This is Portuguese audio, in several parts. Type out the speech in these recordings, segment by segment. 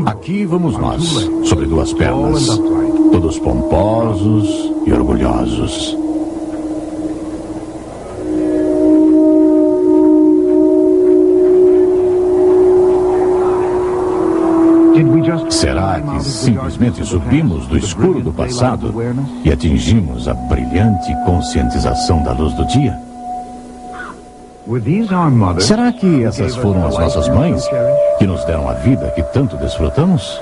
Aqui vamos nós, sobre duas pernas, todos pomposos e orgulhosos. Será que simplesmente subimos do escuro do passado e atingimos a brilhante conscientização da luz do dia? Será que essas foram as nossas mães que nos deram a vida que tanto desfrutamos?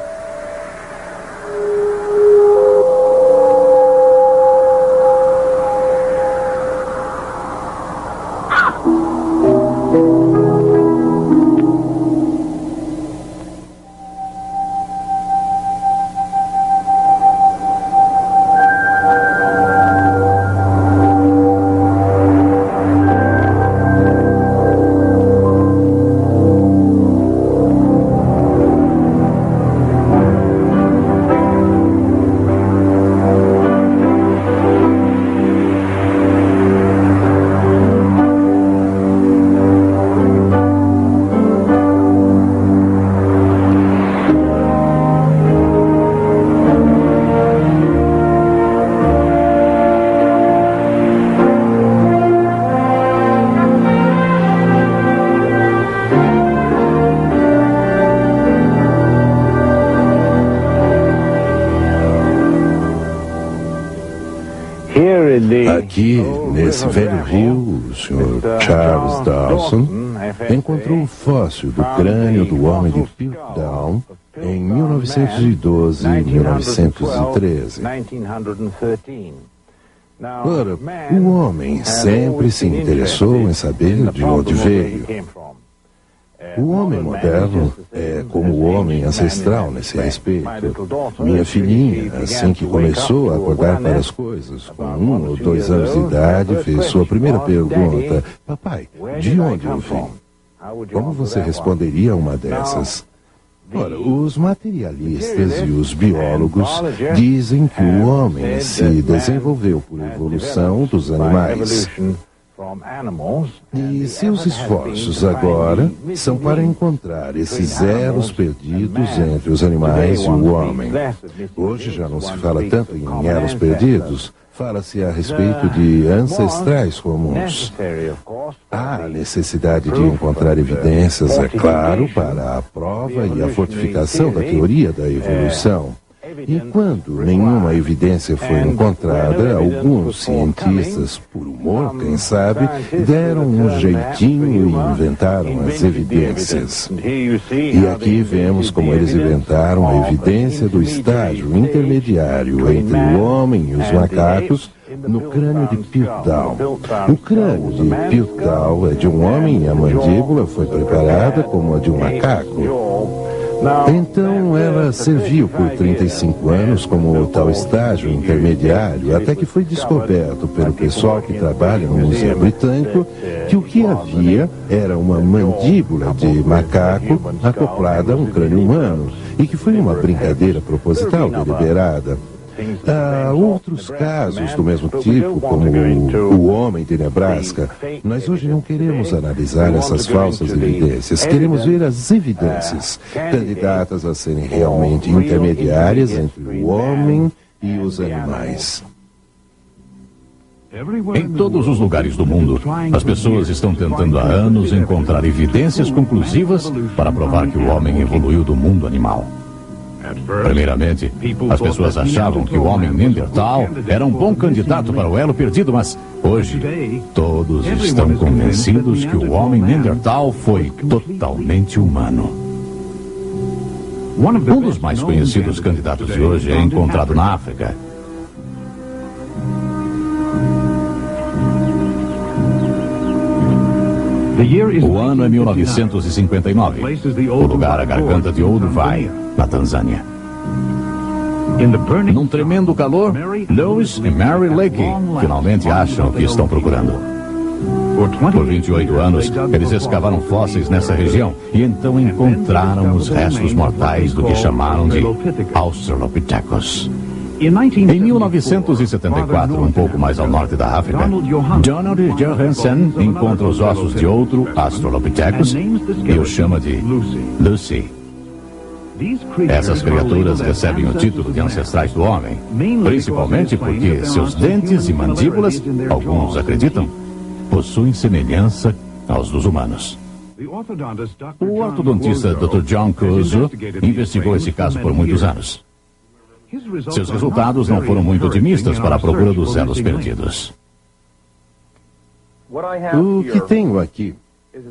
Aqui, nesse velho rio, o Sr. Charles Dawson encontrou o fóssil do crânio do homem de Piltdown em 1912 e 1913. Ora, o homem sempre se interessou em saber de onde veio. O homem moderno é como o homem ancestral nesse respeito. Minha filhinha, assim que começou a acordar para as coisas, com 1 ou 2 anos de idade, fez sua primeira pergunta: papai, de onde eu vim? Como você responderia a uma dessas? Ora, os materialistas e os biólogos dizem que o homem se desenvolveu por evolução dos animais. E seus esforços agora são para encontrar esses elos perdidos entre os animais e o homem. Hoje já não se fala tanto em elos perdidos, fala-se a respeito de ancestrais comuns. Há a necessidade de encontrar evidências, é claro, para a prova e a fortificação da teoria da evolução. E quando nenhuma evidência foi encontrada, alguns cientistas, por humor, quem sabe, deram um jeitinho e inventaram as evidências. E aqui vemos como eles inventaram a evidência do estágio intermediário entre o homem e os macacos no crânio de Piltdown. O crânio de Piltdown é de um homem e a mandíbula foi preparada como a de um macaco. Então ela serviu por 35 anos como tal estágio intermediário, até que foi descoberto pelo pessoal que trabalha no Museu Britânico que o que havia era uma mandíbula de macaco acoplada a um crânio humano, e que foi uma brincadeira proposital deliberada. Há outros casos do mesmo tipo, como o homem de Nebraska. Nós hoje não queremos analisar essas falsas evidências, queremos ver as evidências, candidatas a serem realmente intermediárias entre o homem e os animais. Em todos os lugares do mundo, as pessoas estão tentando há anos encontrar evidências conclusivas para provar que o homem evoluiu do mundo animal. Primeiramente, as pessoas achavam que o homem Neandertal era um bom candidato para o elo perdido, mas hoje todos estão convencidos que o homem Neandertal foi totalmente humano. Um dos mais conhecidos candidatos de hoje é encontrado na África. O ano é 1959. O lugar, a Garganta de Olduvai, na Tanzânia. Num tremendo calor, Lewis e Mary Lake finalmente acham o que estão procurando. Por 28 anos, eles escavaram fósseis nessa região e então encontraram os restos mortais do que chamaram de Australopithecus. Em 1974, um pouco mais ao norte da África, Donald Johansen encontra os ossos de outro Australopithecus e o chama de Lucy. Essas criaturas recebem o título de ancestrais do homem, principalmente porque seus dentes e mandíbulas, alguns acreditam, possuem semelhança aos dos humanos. O ortodontista Dr. John Cuozzo investigou esse caso por muitos anos. Seus resultados não foram muito otimistas para a procura dos elos perdidos. O que tenho aqui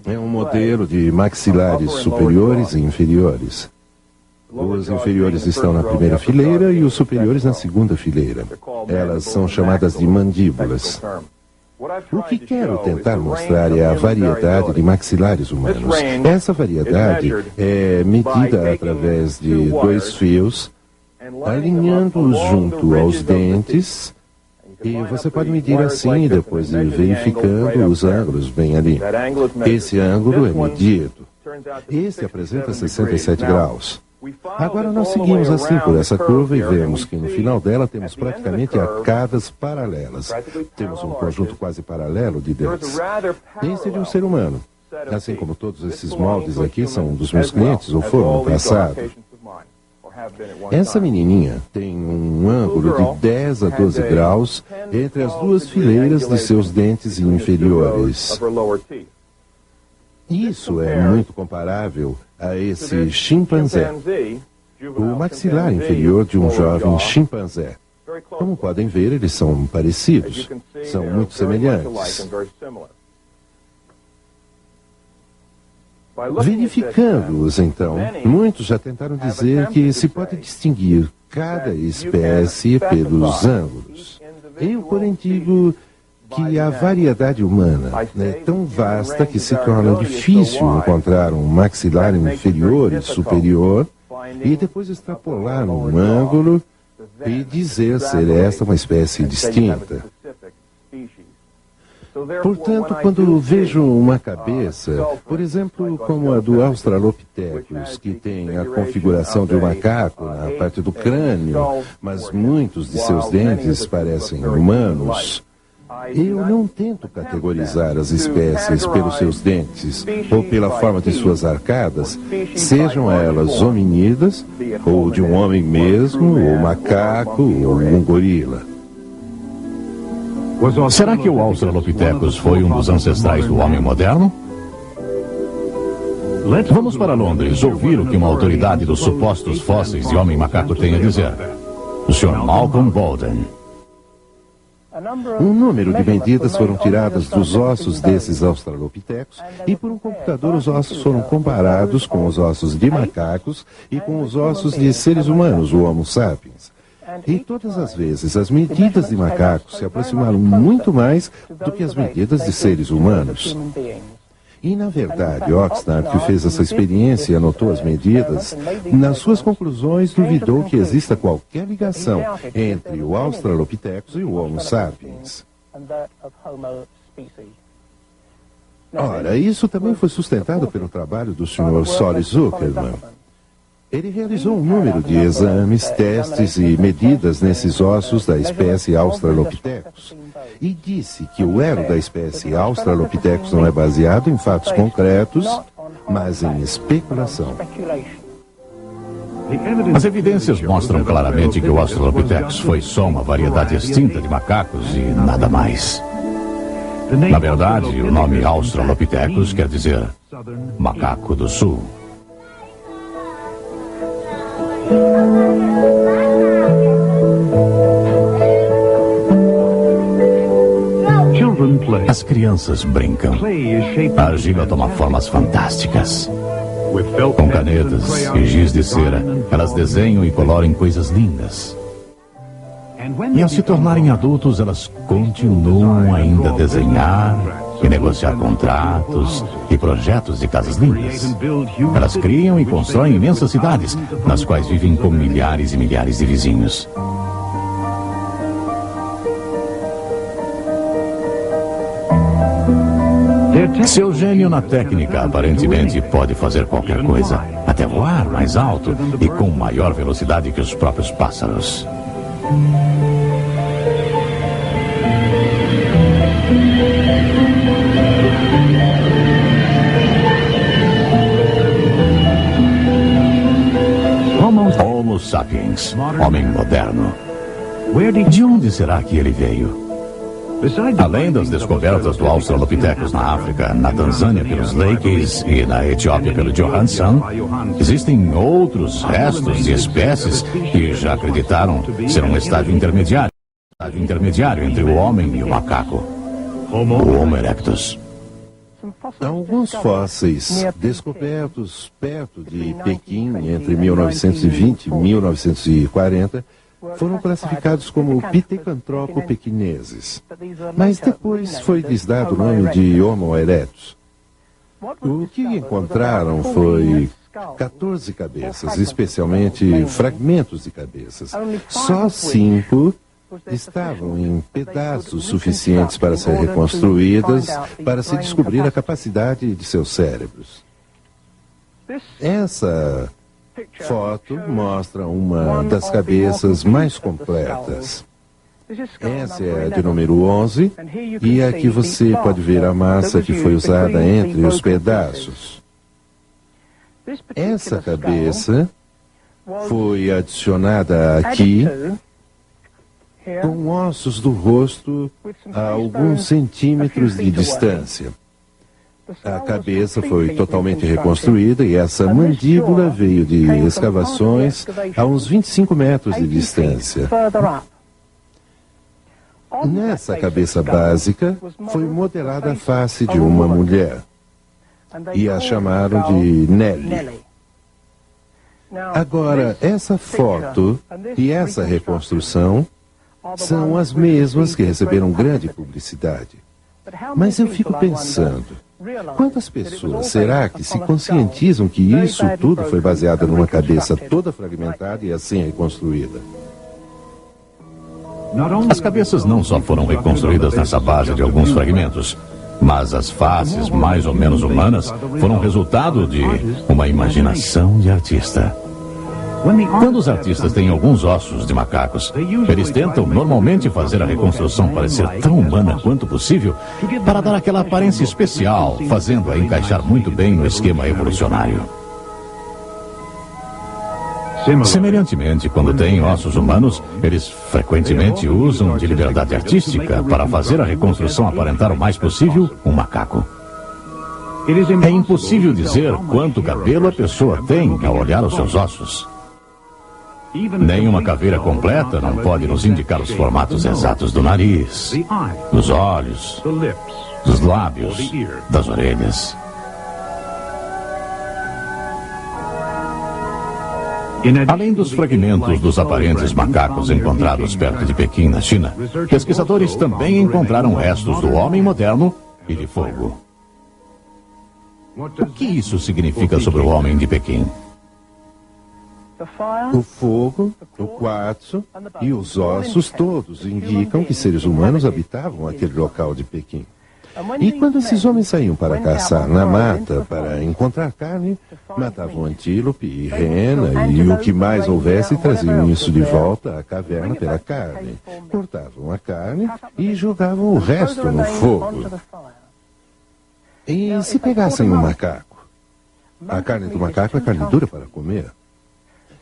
é um modelo de maxilares superiores e inferiores. Os inferiores estão na primeira fileira e os superiores na segunda fileira. Elas são chamadas de mandíbulas. O que quero tentar mostrar é a variedade de maxilares humanos. Essa variedade é medida através de dois fios, alinhando-os junto aos dentes, e você pode medir assim e depois ir verificando os ângulos bem ali. Esse ângulo é medido. Este apresenta 67 graus. Agora nós seguimos assim por essa curva e vemos que no final dela temos praticamente arcadas paralelas. Temos um conjunto quase paralelo de dentes. Esse é de um ser humano. Assim como todos esses moldes aqui são dos meus clientes ou foram no passado. Essa menininha tem um ângulo de 10 a 12 graus entre as duas fileiras de seus dentes inferiores. Isso é muito comparável a esse chimpanzé, o maxilar inferior de um jovem chimpanzé. Como podem ver, eles são parecidos, são muito semelhantes. Verificando-os, então, muitos já tentaram dizer que se pode distinguir cada espécie pelos ângulos. Eu, porém, digo que a variedade humana é tão vasta que se torna difícil encontrar um maxilar inferior e superior e depois extrapolar um ângulo e dizer ser esta uma espécie distinta. Portanto, quando vejo uma cabeça, por exemplo, como a do Australopithecus, que tem a configuração de um macaco na parte do crânio, mas muitos de seus dentes parecem humanos, eu não tento categorizar as espécies pelos seus dentes ou pela forma de suas arcadas, sejam elas hominídeas, ou de um homem mesmo, ou macaco, ou um gorila. Será que o Australopithecus foi um dos ancestrais do homem moderno? Vamos para Londres ouvir o que uma autoridade dos supostos fósseis de homem-macaco tem a dizer. O Sr. Malcolm Bolden. Um número de medidas foram tiradas dos ossos desses australopithecus e por um computador os ossos foram comparados com os ossos de macacos e com os ossos de seres humanos, o Homo sapiens. E todas as vezes as medidas de macacos se aproximaram muito mais do que as medidas de seres humanos. E, na verdade, Oxnard, que fez essa experiência e anotou as medidas, nas suas conclusões duvidou que exista qualquer ligação entre o Australopithecus e o Homo sapiens. Ora, isso também foi sustentado pelo trabalho do Sr. Solly Zuckerman. Ele realizou um número de exames, testes e medidas nesses ossos da espécie Australopithecus e disse que o elo da espécie Australopithecus não é baseado em fatos concretos, mas em especulação. As evidências mostram claramente que o Australopithecus foi só uma variedade extinta de macacos e nada mais. Na verdade, o nome Australopithecus quer dizer macaco do sul. As crianças brincam. A argila toma formas fantásticas. Com canetas e giz de cera, elas desenham e coloram coisas lindas. E ao se tornarem adultos, elas continuam ainda a desenhar e negociar contratos e projetos de casas lindas. Elas criam e constroem imensas cidades, nas quais vivem com milhares e milhares de vizinhos. Seu gênio na técnica aparentemente pode fazer qualquer coisa, até voar mais alto e com maior velocidade que os próprios pássaros. sapiens, homem moderno. De onde será que ele veio? Além das descobertas do Australopithecus na África, na Tanzânia pelos Leakeys e na Etiópia pelo Johannesson, existem outros restos de espécies que já acreditaram ser um estágio intermediário entre o homem e o macaco, o Homo erectus. Alguns fósseis descobertos perto de Pequim entre 1920 e 1940 foram classificados como Pithecanthropo-pequineses, mas depois foi-lhes dado o nome de Homo erectus. O que encontraram foi 14 cabeças, especialmente fragmentos de cabeças. Só 5 estavam em pedaços suficientes para ser reconstruídas, para se descobrir a capacidade de seus cérebros. Essa foto mostra uma das cabeças mais completas. Essa é a de número 11, e aqui você pode ver a massa que foi usada entre os pedaços. Essa cabeça foi adicionada aqui com ossos do rosto a alguns centímetros de distância. A cabeça foi totalmente reconstruída e essa mandíbula veio de escavações a uns 25 metros de distância. Nessa cabeça básica foi modelada a face de uma mulher e a chamaram de Nellie. Agora, essa foto e essa reconstrução são as mesmas que receberam grande publicidade. Mas eu fico pensando, quantas pessoas será que se conscientizam que isso tudo foi baseado numa cabeça toda fragmentada e assim reconstruída? As cabeças não só foram reconstruídas nessa base de alguns fragmentos, mas as faces mais ou menos humanas foram resultado de uma imaginação de artista. Quando os artistas têm alguns ossos de macacos, eles tentam normalmente fazer a reconstrução parecer tão humana quanto possível para dar aquela aparência especial, fazendo-a encaixar muito bem no esquema evolucionário. Semelhantemente, quando têm ossos humanos, eles frequentemente usam de liberdade artística para fazer a reconstrução aparentar o mais possível um macaco. É impossível dizer quanto cabelo a pessoa tem ao olhar os seus ossos. Nem uma caveira completa não pode nos indicar os formatos exatos do nariz, dos olhos, dos lábios, das orelhas. Além dos fragmentos dos aparentes macacos encontrados perto de Pequim, na China, pesquisadores também encontraram restos do homem moderno e de fogo. O que isso significa sobre o homem de Pequim? O fogo, o quartzo e os ossos todos indicam que seres humanos habitavam aquele local de Pequim. E quando esses homens saíam para caçar na mata para encontrar carne, matavam antílope e rena e o que mais houvesse e traziam isso de volta à caverna pela carne. Cortavam a carne e jogavam o resto no fogo. E se pegassem um macaco? A carne do macaco é carne dura para comer.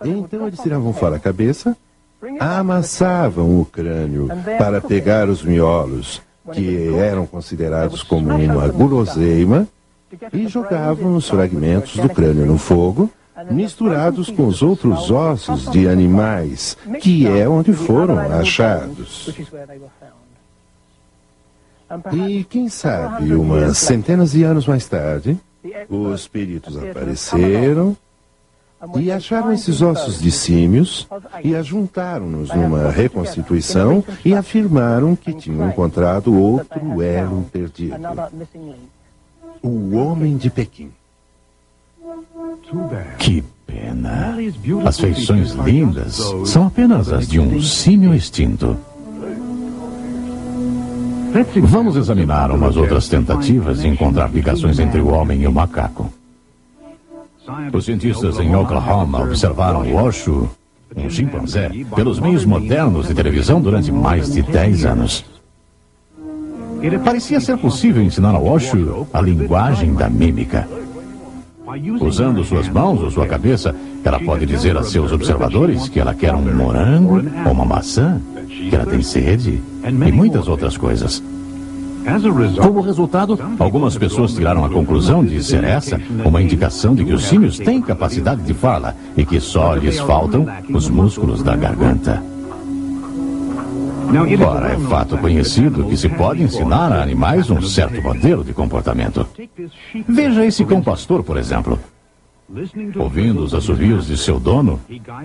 Então eles tiravam fora a cabeça, amassavam o crânio para pegar os miolos, que eram considerados como uma guloseima, e jogavam os fragmentos do crânio no fogo, misturados com os outros ossos de animais, que é onde foram achados. E quem sabe, umas centenas de anos mais tarde, os peritos apareceram e acharam esses ossos de símios e ajuntaram-nos numa reconstituição e afirmaram que tinham encontrado outro elo perdido. O homem de Pequim. Que pena. As feições lindas são apenas as de um símio extinto. Vamos examinar umas outras tentativas de encontrar ligações entre o homem e o macaco. Os cientistas em Oklahoma observaram o Osho, um chimpanzé, pelos meios modernos de televisão durante mais de 10 anos. Parecia ser possível ensinar ao Osho a linguagem da mímica. Usando suas mãos ou sua cabeça, ela pode dizer a seus observadores que ela quer um morango ou uma maçã, que ela tem sede e muitas outras coisas. Como resultado, algumas pessoas tiraram a conclusão de ser essa uma indicação de que os símios têm capacidade de fala e que só lhes faltam os músculos da garganta. Ora, é fato conhecido que se pode ensinar a animais um certo modelo de comportamento. Veja esse cão pastor, por exemplo. Ouvindo os assovios de seu dono,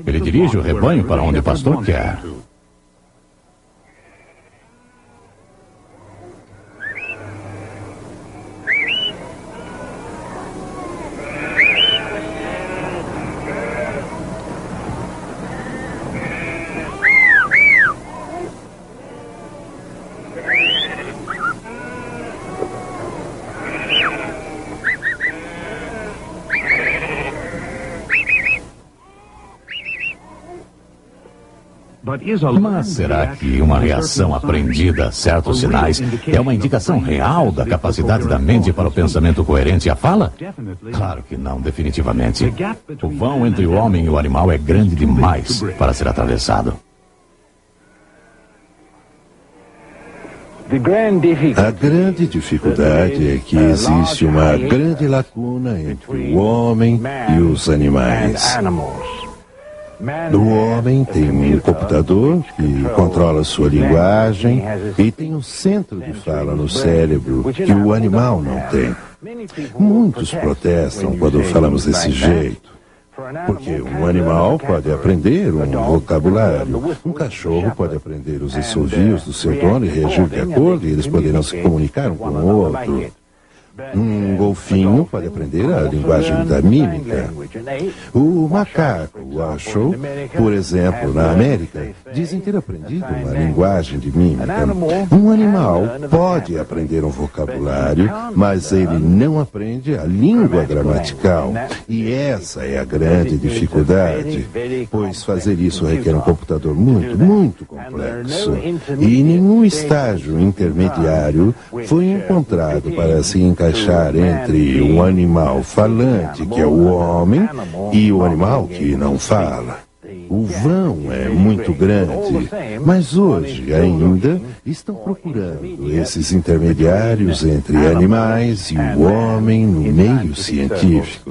ele dirige o rebanho para onde o pastor quer. Mas será que uma reação aprendida a certos sinais é uma indicação real da capacidade da mente para o pensamento coerente e a fala? Claro que não, definitivamente. O vão entre o homem e o animal é grande demais para ser atravessado. A grande dificuldade é que existe uma grande lacuna entre o homem e os animais. O homem tem um computador que controla sua linguagem e tem um centro de fala no cérebro que o animal não tem. Muitos protestam quando falamos desse jeito, porque um animal pode aprender um vocabulário, um cachorro pode aprender os assovios do seu dono e reagir de acordo, e eles poderão se comunicar um com o outro. Um golfinho pode aprender a linguagem da mímica. O macaco, o Washoe, por exemplo, na América, dizem ter aprendido uma linguagem de mímica. Um animal pode aprender um vocabulário, mas ele não aprende a língua gramatical. E essa é a grande dificuldade, pois fazer isso requer um computador muito complexo. E nenhum estágio intermediário foi encontrado para se encaixar entre um animal falante, que é o homem, e o animal que não fala. O vão é muito grande, mas hoje ainda estão procurando esses intermediários entre animais e o homem no meio científico.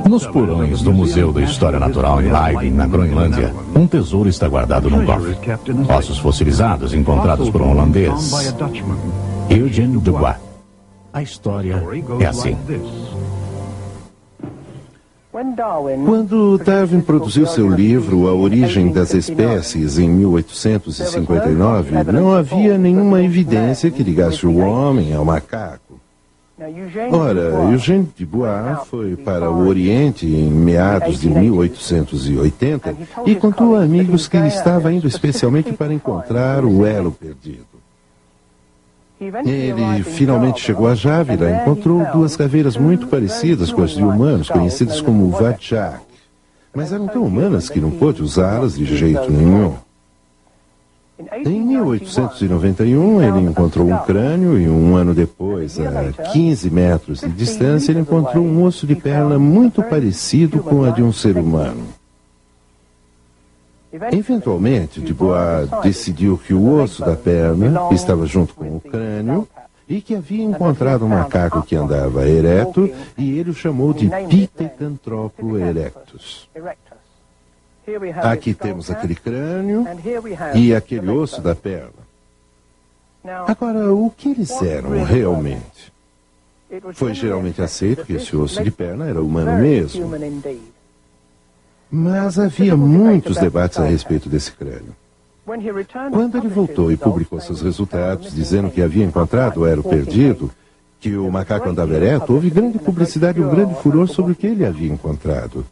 Nos porões do Museu da História Natural em Leiden, na Groenlândia, um tesouro está guardado num cofre. Ossos fossilizados encontrados por um holandês, Eugène Dubois. A história é assim. Quando Darwin produziu seu livro A Origem das Espécies em 1859, não havia nenhuma evidência que ligasse o homem ao macaco. Ora, Eugène Dubois foi para o Oriente em meados de 1880 e contou a amigos que ele estava indo especialmente para encontrar o elo perdido. Ele finalmente chegou a Jávila e encontrou duas caveiras muito parecidas com as de humanos, conhecidas como Wadjak, mas eram tão humanas que não pôde usá-las de jeito nenhum. Em 1891, ele encontrou um crânio e um ano depois, a 15 metros de distância, ele encontrou um osso de perna muito parecido com a de um ser humano. Eventualmente, Dubois decidiu que o osso da perna estava junto com o crânio e que havia encontrado um macaco que andava ereto e ele o chamou de Pithecanthropus erectus. Aqui temos aquele crânio e aquele osso da perna. Agora, o que eles eram realmente? Foi geralmente aceito que esse osso de perna era humano mesmo. Mas havia muitos debates a respeito desse crânio. Quando ele voltou e publicou seus resultados, dizendo que havia encontrado o elo perdido, que o macaco andava ereto, houve grande publicidade e um grande furor sobre o que ele havia encontrado.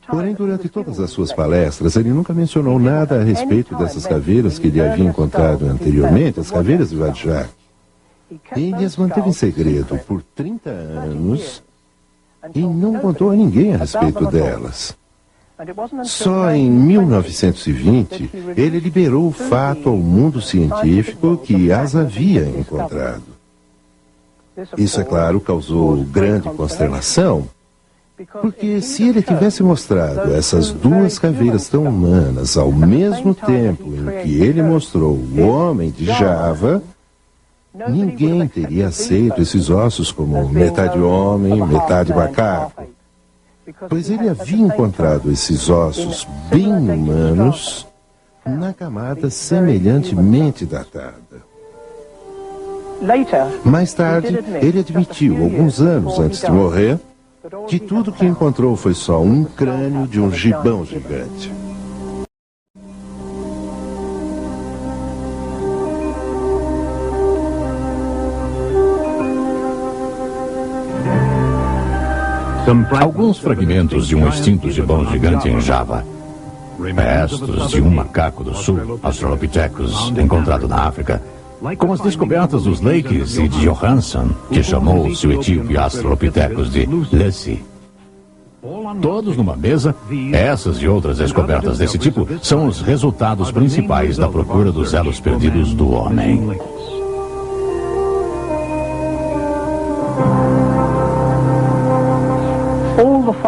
Porém, durante todas as suas palestras, ele nunca mencionou nada a respeito dessas caveiras que ele havia encontrado anteriormente, as caveiras de Wadjak. Ele as manteve em segredo por 30 anos e não contou a ninguém a respeito delas. Só em 1920, ele liberou o fato ao mundo científico que as havia encontrado. Isso, é claro, causou grande consternação, porque se ele tivesse mostrado essas duas caveiras tão humanas ao mesmo tempo em que ele mostrou o homem de Java, ninguém teria aceito esses ossos como metade homem, metade macaco. Pois ele havia encontrado esses ossos bem humanos na camada semelhantemente datada. Mais tarde, ele admitiu, alguns anos antes de morrer, que tudo que encontrou foi só um crânio de um gibão gigante. Alguns fragmentos de um extinto gibão gigante em Java, restos de um macaco do sul, Australopithecus, encontrado na África, como as descobertas dos Lakes e de Johansson, que chamou o etíope Australopithecus de Lucy. Todos numa mesa, essas e outras descobertas desse tipo são os resultados principais da procura dos elos perdidos do homem.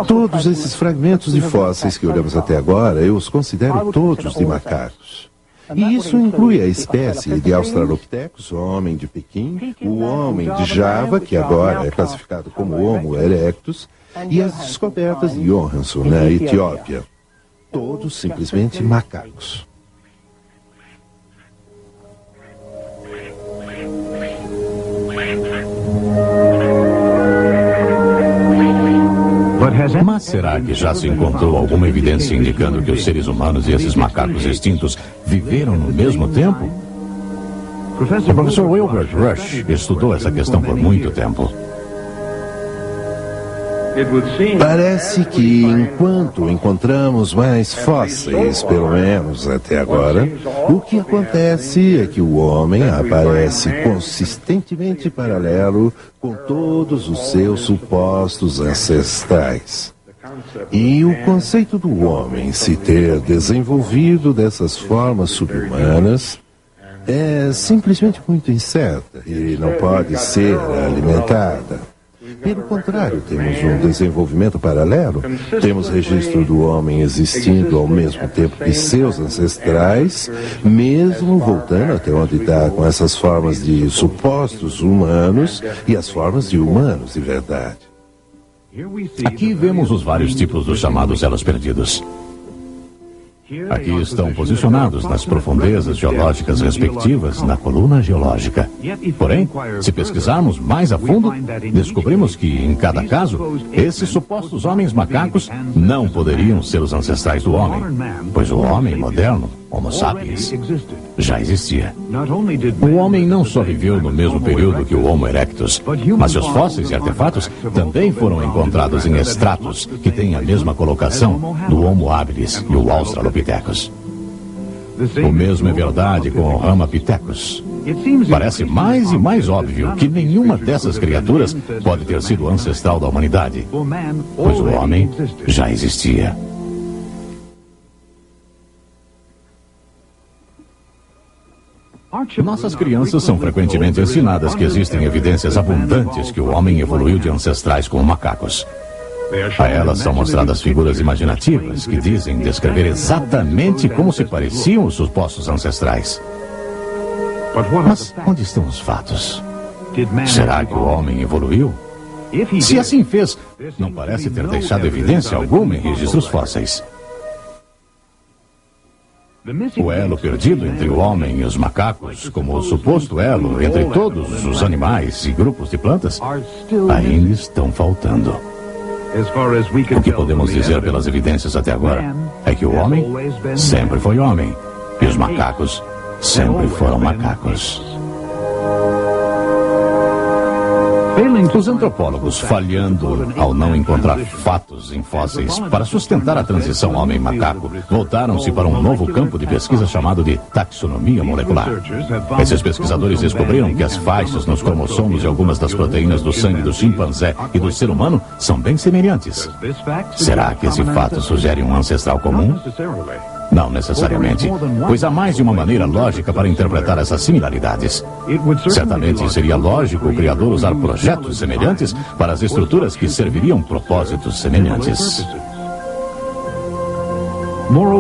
Todos esses fragmentos de fósseis que olhamos até agora, eu os considero todos de macacos. E isso inclui a espécie de Australopithecus, o homem de Pequim, o homem de Java, que agora é classificado como Homo erectus, e as descobertas de Johansson, na Etiópia. Todos simplesmente macacos. Mas será que já se encontrou alguma evidência indicando que os seres humanos e esses macacos extintos viveram no mesmo tempo? O professor Wilbert Rush estudou essa questão por muito tempo. Parece que enquanto encontramos mais fósseis, pelo menos até agora, o que acontece é que o homem aparece consistentemente paralelo com todos os seus supostos ancestrais. E o conceito do homem se ter desenvolvido dessas formas subhumanas é simplesmente muito incerta e não pode ser alimentada. Pelo contrário, temos um desenvolvimento paralelo. Temos registro do homem existindo ao mesmo tempo que seus ancestrais, mesmo voltando até onde está com essas formas de supostos humanos e as formas de humanos de verdade. Aqui vemos os vários tipos dos chamados elos perdidos. Aqui estão posicionados nas profundezas geológicas respectivas na coluna geológica. Porém, se pesquisarmos mais a fundo, descobrimos que, em cada caso, esses supostos homens macacos não poderiam ser os ancestrais do homem, pois o homem moderno, Homo sapiens, já existia. O homem não só viveu no mesmo período que o Homo erectus, mas seus fósseis e artefatos também foram encontrados em estratos que têm a mesma colocação do Homo habilis e o Australopithecus. O mesmo é verdade com o Ramapithecus. Parece mais e mais óbvio que nenhuma dessas criaturas pode ter sido ancestral da humanidade, pois o homem já existia. Nossas crianças são frequentemente ensinadas que existem evidências abundantes que o homem evoluiu de ancestrais como macacos. A elas são mostradas figuras imaginativas que dizem descrever exatamente como se pareciam os supostos ancestrais. Mas onde estão os fatos? Será que o homem evoluiu? Se assim fez, não parece ter deixado evidência alguma em registros fósseis. O elo perdido entre o homem e os macacos, como o suposto elo entre todos os animais e grupos de plantas, ainda estão faltando. O que podemos dizer pelas evidências até agora é que o homem sempre foi homem e os macacos sempre foram macacos. Os antropólogos, falhando ao não encontrar fatos em fósseis para sustentar a transição homem-macaco, voltaram-se para um novo campo de pesquisa chamado de taxonomia molecular. Esses pesquisadores descobriram que as faixas nos cromossomos e algumas das proteínas do sangue do chimpanzé e do ser humano são bem semelhantes. Será que esse fato sugere um ancestral comum? Não necessariamente, pois há mais de uma maneira lógica para interpretar essas similaridades. Certamente seria lógico o criador usar projetos semelhantes para as estruturas que serviriam propósitos semelhantes.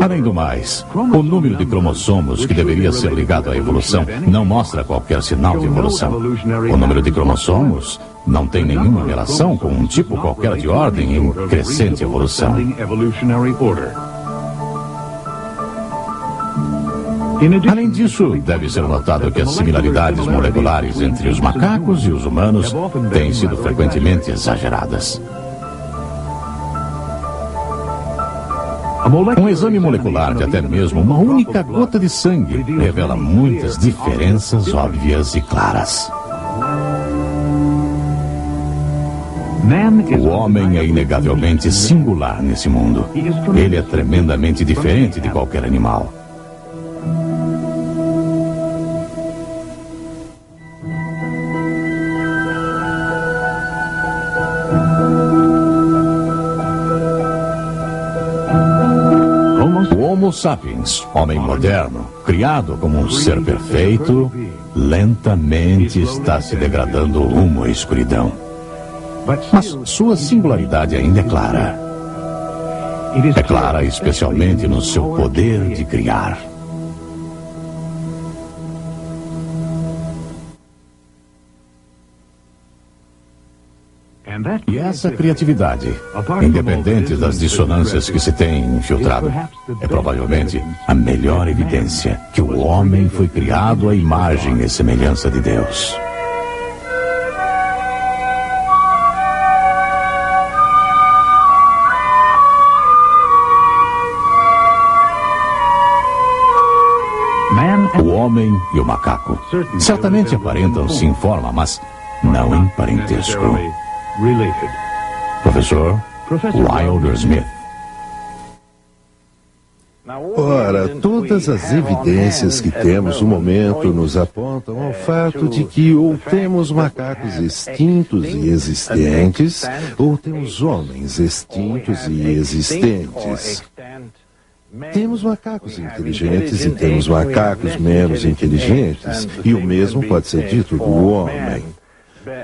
Além do mais, o número de cromossomos que deveria ser ligado à evolução não mostra qualquer sinal de evolução. O número de cromossomos não tem nenhuma relação com um tipo qualquer de ordem em crescente evolução. Além disso, deve ser notado que as similaridades moleculares entre os macacos e os humanos têm sido frequentemente exageradas. Um exame molecular de até mesmo uma única gota de sangue revela muitas diferenças óbvias e claras. O homem é inegavelmente singular nesse mundo. Ele é tremendamente diferente de qualquer animal. O Homo sapiens, homem moderno, criado como um ser perfeito, lentamente está se degradando rumo à escuridão. Mas sua singularidade ainda é clara. É clara especialmente no seu poder de criar. E essa criatividade, independente das dissonâncias que se têm infiltrado, é provavelmente a melhor evidência que o homem foi criado à imagem e semelhança de Deus. O homem e o macaco certamente aparentam-se em forma, mas não em parentesco. Professor Wilder Smith. Ora, todas as evidências que temos no momento nos apontam ao fato de que ou temos macacos extintos e existentes, ou temos homens extintos e existentes. Temos macacos inteligentes e temos macacos menos inteligentes, e o mesmo pode ser dito do homem.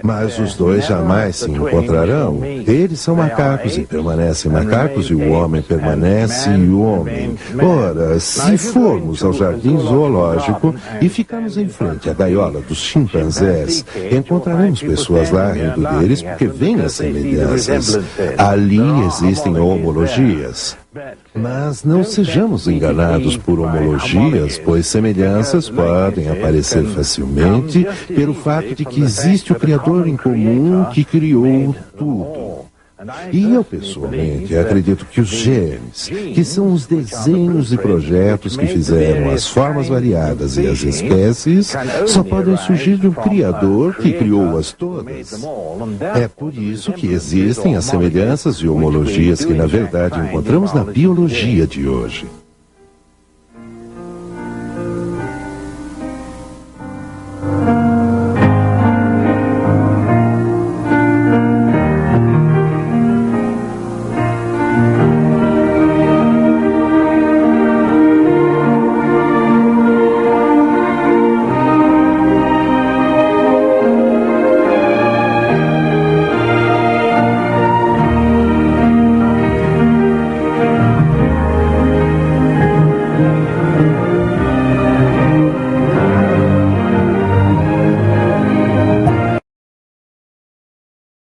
Mas os dois jamais se encontrarão. Eles são macacos e permanecem macacos, e o homem permanece homem. Ora, se formos ao jardim zoológico e ficarmos em frente à gaiola dos chimpanzés, encontraremos pessoas lá rindo deles porque veem as semelhanças. Ali existem homologias. Mas não sejamos enganados por homologias, pois semelhanças podem aparecer facilmente pelo fato de que existe o Criador em comum que criou tudo. E eu, pessoalmente, acredito que os genes, que são os desenhos e projetos que fizeram as formas variadas e as espécies, só podem surgir de um Criador que criou-as todas. É por isso que existem as semelhanças e homologias que, na verdade, encontramos na biologia de hoje.